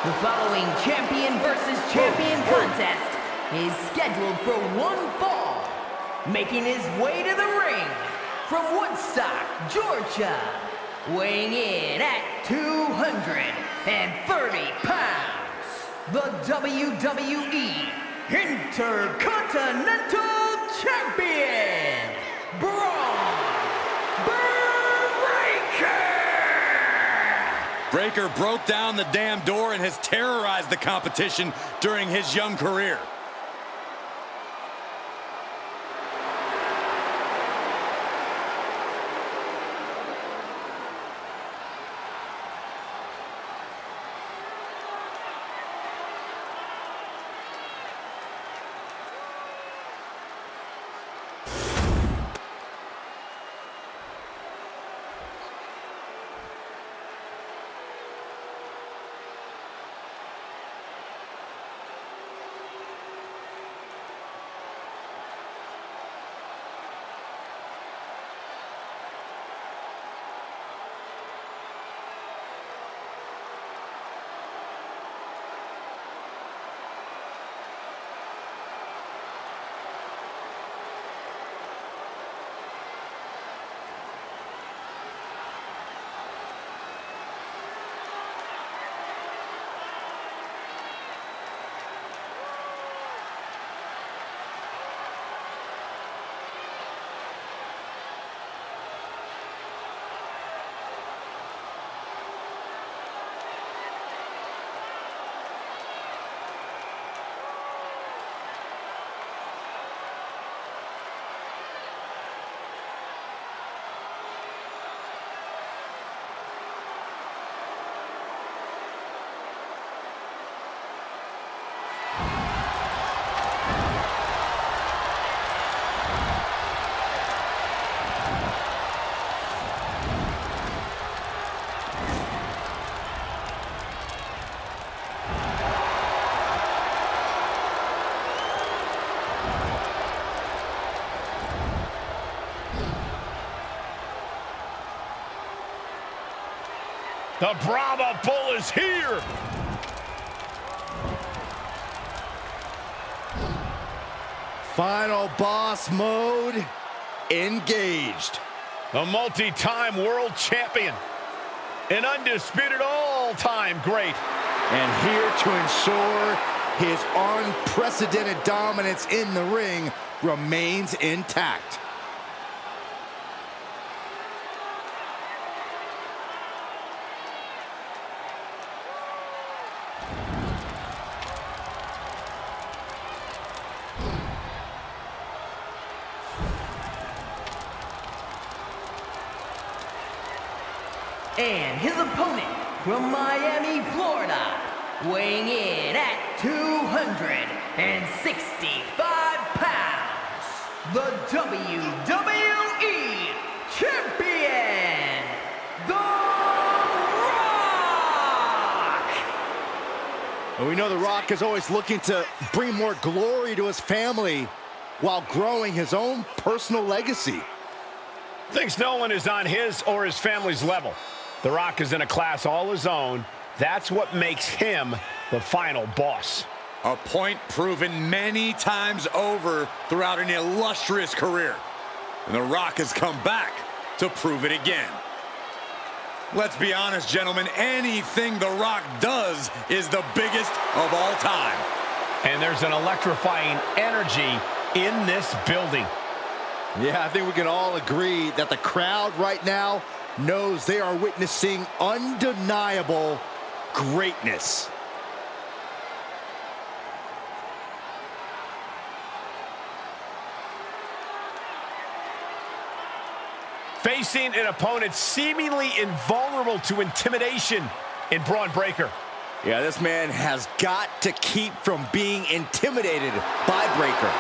The following champion versus champion contest is scheduled for one fall. Making his way to the ring from Woodstock, Georgia, weighing in at 230 pounds, the WWE Intercontinental Champion, Bron Breakker! Breakker broke down the damn door and has terrorized the competition during his young career. The Brahma Bull is here! Final boss mode engaged. The multi-time world champion. An undisputed all-time great. And here to ensure his unprecedented dominance in the ring remains intact. And his opponent from Miami, Florida, weighing in at 265 pounds, the WWE Champion, The Rock! And we know The Rock is always looking to bring more glory to his family while growing his own personal legacy. Thinks no one is on his or his family's level. The Rock is in a class all his own. That's what makes him the final boss. A point proven many times over throughout an illustrious career. And The Rock has come back to prove it again. Let's be honest, gentlemen, anything The Rock does is the biggest of all time. And there's an electrifying energy in this building. Yeah, I think we can all agree that the crowd right now knows they are witnessing undeniable greatness. Facing an opponent seemingly invulnerable to intimidation in Bron Breakker. Yeah, this man has got to keep from being intimidated by Breakker.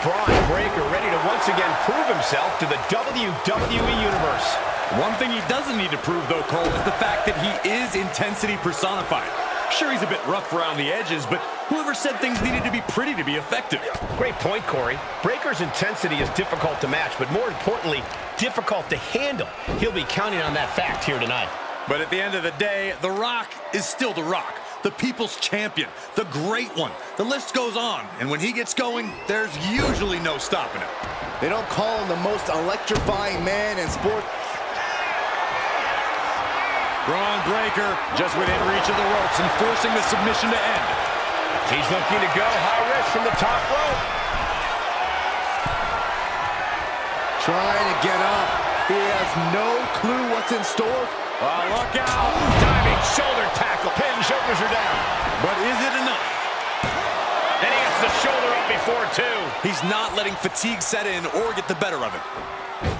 Bron Breakker ready to once again prove himself to the WWE Universe. One thing he doesn't need to prove, though, Cole, is the fact that he is intensity personified. Sure, he's a bit rough around the edges, but whoever said things needed to be pretty to be effective? Great point, Corey. Breakker's intensity is difficult to match, but more importantly, difficult to handle. He'll be counting on that fact here tonight. But at the end of the day, The Rock is still The Rock. The people's champion, the great one. The list goes on, and when he gets going, there's usually no stopping him. They don't call him the most electrifying man in sports. Bron Breakker just within reach of the ropes and forcing the submission to end. He's looking to go high risk from the top rope. Trying to get up. He has no clue what's in store. Oh, look out. Diving shoulder tackle. Pin shoulders are down. But is it enough? And he gets the shoulder up before two. He's not letting fatigue set in or get the better of it.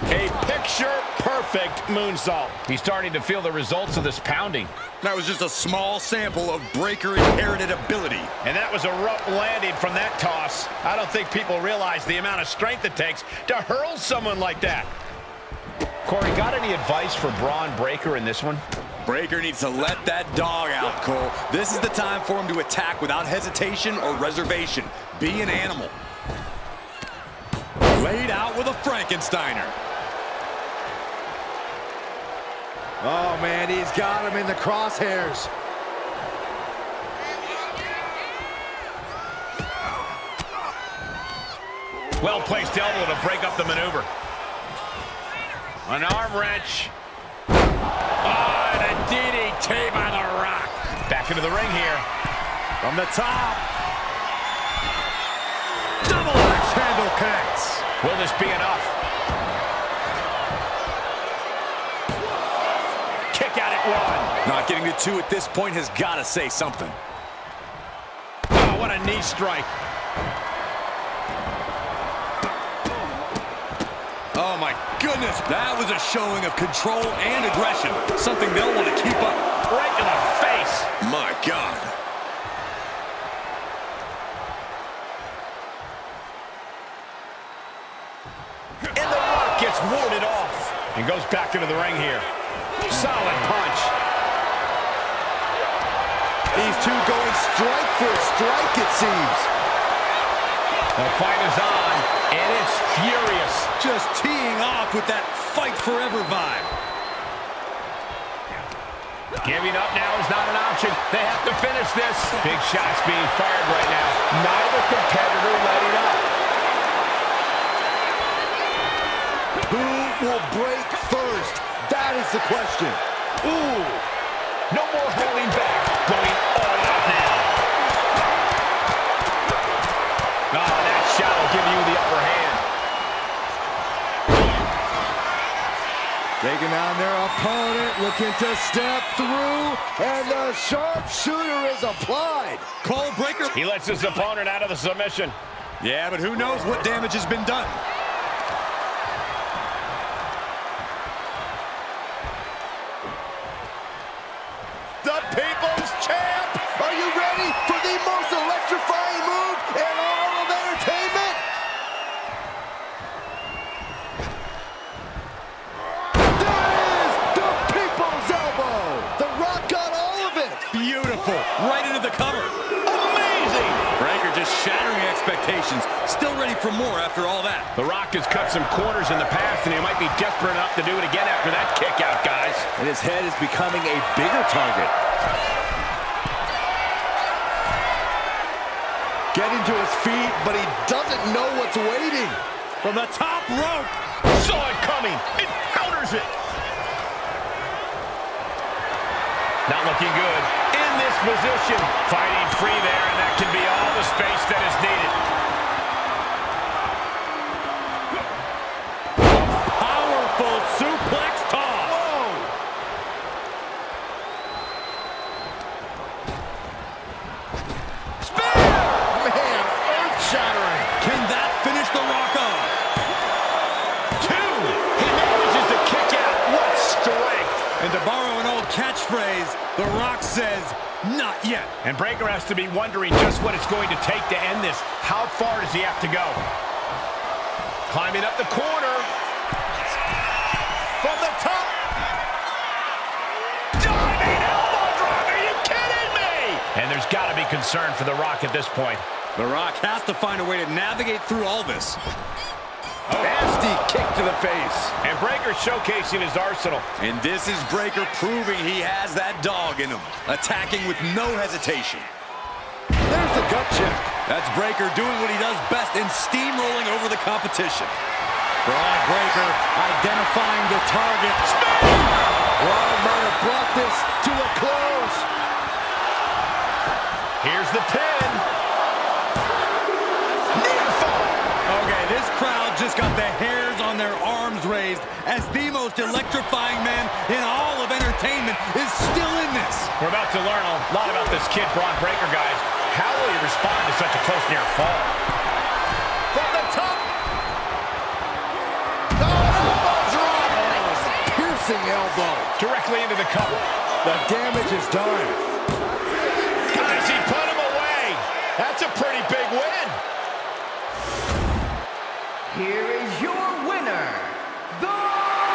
A picture-perfect moonsault. He's starting to feel the results of this pounding. That was just a small sample of Breakker inherited ability. And that was a rough landing from that toss. I don't think people realize the amount of strength it takes to hurl someone like that. Corey, got any advice for Bron Breakker in this one? Breakker needs to let that dog out, Cole. This is the time for him to attack without hesitation or reservation. Be an animal. Laid out with a Frankensteiner. Oh, man, he's got him in the crosshairs. Well-placed elbow to break up the maneuver. An arm wrench. Oh, and a DDT by The Rock. Back into the ring here. From the top. Double axe handle connects. Will this be enough? Kick out at one. Not getting to two at this point has got to say something. Oh, what a knee strike. Oh, my goodness. That was a showing of control and aggression. Something they'll want to keep up. Right to the face. My God. And The Rock gets warded off. And goes back into the ring here. Solid punch. These two going strike for strike, it seems. The fight is on, and it's furious. Just teeing off with that fight forever vibe. Giving up now is not an option. They have to finish this. Big shots being fired right now. Neither competitor letting up. Who will break first? That is the question. Ooh, no more holding back. Going all out now. Oh, that shot will give you the upper hand. Taking on their opponent, looking to step through, and the sharpshooter is applied. Cole Breakker. He lets his opponent out of the submission. Yeah, but who knows what damage has been done. The People's Champ! Are you ready for the most electrifying move in all of entertainment? There is the People's Elbow! The Rock got all of it! Beautiful. Right into the cover. Amazing! Breakker just shattering expectations. Still ready for more after all that. The Rock has cut some corners in the past, and he might be desperate enough to do it again after that kick out, guys. And his head is becoming a bigger target. Getting to his feet, but he doesn't know what's waiting. From the top rope. Saw it coming. It counters it. Not looking good. In this position. Fighting free there, and that can be all the space that is needed. Powerful suplex toss. Whoa! Spear! Man, earth-shattering. Can that finish The Rock off? Two! He manages to kick out. What strength! And to borrow an old catchphrase, The Rock says, not yet. And Breakker has to be wondering just what it's going to take to end this. How far does he have to go? Climbing up the corner. From the top. Diving elbow drop. Are you kidding me? And there's got to be concern for The Rock at this point. The Rock has to find a way to navigate through all this. Nasty kick to the face. And Breakker showcasing his arsenal. And this is Breakker proving he has that dog in him, attacking with no hesitation. There's the gut check. That's Breakker doing what he does best in steamrolling over the competition. Bron Breakker identifying the target. Bron might have brought this to a close. Here's the pin. Okay, this crowd just got the hairs on their arms raised as the most electrifying man in all of entertainment is still in this. We're about to learn a lot about this kid, Bron Breakker, guys. How will he respond to such a close near fall? From the top. Piercing elbow. Directly into the cover. The damage is done. Guys, he put him away. That's a pretty big win. Here is your winner, The Rock!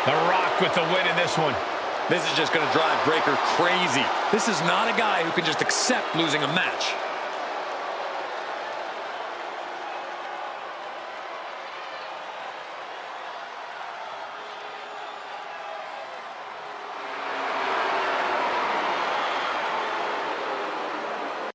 The Rock with the win in this one. This is just going to drive Breakker crazy. This is not a guy who can just accept losing a match.